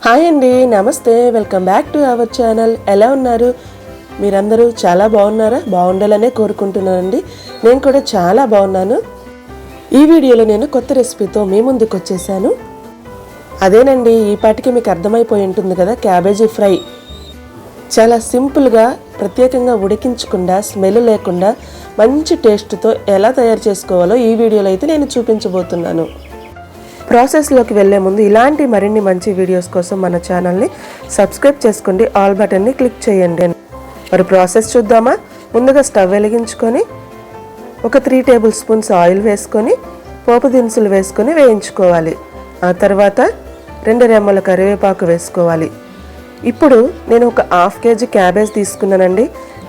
Hi అండి, నమస్తే. Welcome back to our channel. ఎలా ఉన్నారు? మీరందరూ చాలా బాగున్నారా? బాగుండాలనే కోరుకుంటున్నానండి. నేను కూడా చాలా బాగున్నాను. ఈ వీడియోలో నేను కొత్త రెసిపీతో మీ ముందుకు వచ్చేసాను. అదేనండి, ఈ పాటికి మీకు అర్థమైపోయి ఉంటుంది కదా, క్యాబేజీ ఫ్రై. చాలా సింపుల్గా, ప్రత్యేకంగా ఉడికించకుండా, స్మెల్ లేకుండా మంచి టేస్ట్తో ఎలా తయారు చేసుకోవాలో ఈ వీడియోలో అయితే నేను చూపించబోతున్నాను. ప్రాసెస్లోకి వెళ్ళే ముందు ఇలాంటి మరిన్ని మంచి వీడియోస్ కోసం మన ఛానల్ని సబ్స్క్రైబ్ చేసుకోండి, ఆల్ బటన్ని క్లిక్ చేయండి. మరి ప్రాసెస్ చూద్దామా? ముందుగా స్టవ్ వెలిగించుకొని ఒక 3 టేబుల్ స్పూన్స్ ఆయిల్ వేసుకొని పోపు దినుసులు వేసుకొని వేయించుకోవాలి. ఆ తర్వాత 2 రెమ్మల కరివేపాకు వేసుకోవాలి. ఇప్పుడు నేను ఒక 1/2 కేజీ క్యాబేజ్ తీసుకున్నానండి.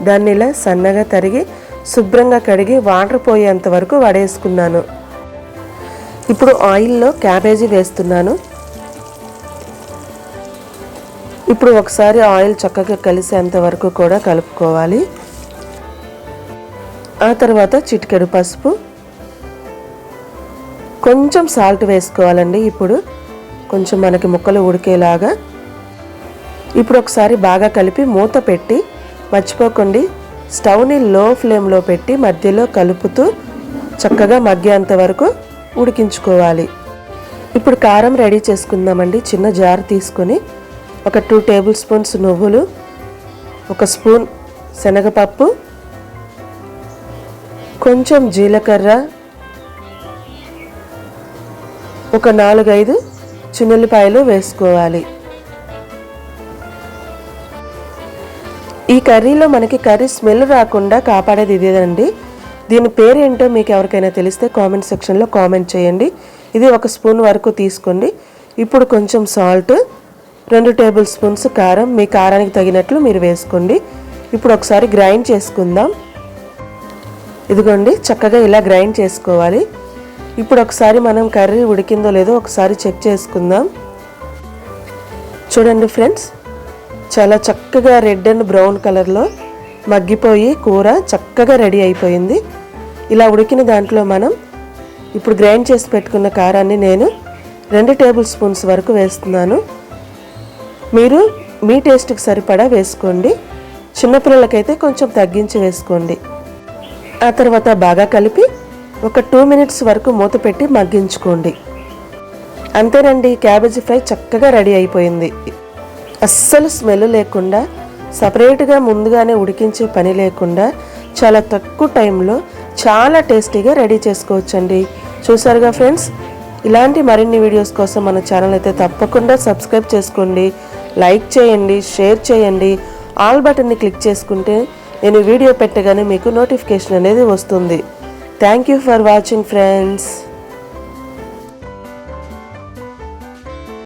దాన్ని ఇలా సన్నగా తరిగి శుభ్రంగా కడిగి వాటర్ పోయేంత వరకు వడేసుకున్నాను. ఇప్పుడు ఆయిల్లో క్యాబేజీ వేస్తున్నాను. ఇప్పుడు ఒకసారి ఆయిల్ చక్కగా కలిసేంత వరకు కూడా కలుపుకోవాలి. ఆ తర్వాత చిటికెడు పసుపు, కొంచెం సాల్ట్ వేసుకోవాలండి. ఇప్పుడు కొంచెం మనకి ముక్కలు ఉడికేలాగా. ఇప్పుడు ఒకసారి బాగా కలిపి మూత పెట్టి, మర్చిపోకండి స్టవ్ని లో ఫ్లేమ్లో పెట్టి మధ్యలో కలుపుతూ చక్కగా మగ్గేంత వరకు ఉడికించుకోవాలి. ఇప్పుడు కారం రెడీ చేసుకుందామండి. చిన్న జార్ తీసుకొని ఒక 2 టేబుల్ స్పూన్స్ నువ్వులు, 1 స్పూన్ శనగపప్పు, కొంచెం జీలకర్ర, ఒక 4-5 చిన్నుల్లిపాయలు వేసుకోవాలి. ఈ కర్రీలో మనకి కర్రీ స్మెల్ రాకుండా కాపాడేది ఇదేనండి. దీని పేరు ఏంటో మీకు ఎవరికైనా తెలిస్తే కామెంట్ సెక్షన్లో కామెంట్ చేయండి. ఇది 1 స్పూన్ వరకు తీసుకోండి. ఇప్పుడు కొంచెం సాల్ట్, 2 టేబుల్ స్పూన్స్ కారం, మీ కారానికి తగినట్లు మీరు వేసుకోండి. ఇప్పుడు ఒకసారి గ్రైండ్ చేసుకుందాం. ఇదిగోండి, చక్కగా ఇలా గ్రైండ్ చేసుకోవాలి. ఇప్పుడు ఒకసారి మనం కర్రీ ఉడికిందో లేదో ఒకసారి చెక్ చేసుకుందాం. చూడండి ఫ్రెండ్స్, చాలా చక్కగా రెడ్ అండ్ బ్రౌన్ కలర్లో మగ్గిపోయి కూర చక్కగా రెడీ అయిపోయింది. ఇలా ఉడికిన దాంట్లో మనం ఇప్పుడు గ్రైండ్ చేసి పెట్టుకున్న కారాన్ని నేను 2 టేబుల్ స్పూన్స్ వరకు వేస్తున్నాను. మీరు మీ టేస్ట్కి సరిపడా వేసుకోండి. చిన్నపిల్లలకైతే కొంచెం తగ్గించి వేసుకోండి. ఆ తర్వాత బాగా కలిపి ఒక 2 మినిట్స్ వరకు మూత పెట్టి మగ్గించుకోండి. అంతేనండి, క్యాబేజీ ఫ్రై చక్కగా రెడీ అయిపోయింది. అస్సలు స్మెల్ లేకుండా, సపరేట్గా ముందుగానే ఉడికించే పని లేకుండా చాలా తక్కువ టైంలో చాలా టేస్టీగా రెడీ చేసుకోవచ్చండి. చూసారుగా ఫ్రెండ్స్, ఇలాంటి మరిన్ని వీడియోస్ కోసం మన ఛానల్ అయితే తప్పకుండా సబ్స్క్రైబ్ చేసుకోండి, లైక్ చేయండి, షేర్ చేయండి. ఆల్ బటన్ని క్లిక్ చేసుకుంటే నేను వీడియో పెట్టగానే మీకు నోటిఫికేషన్ అనేది వస్తుంది. Thank you for watching friends.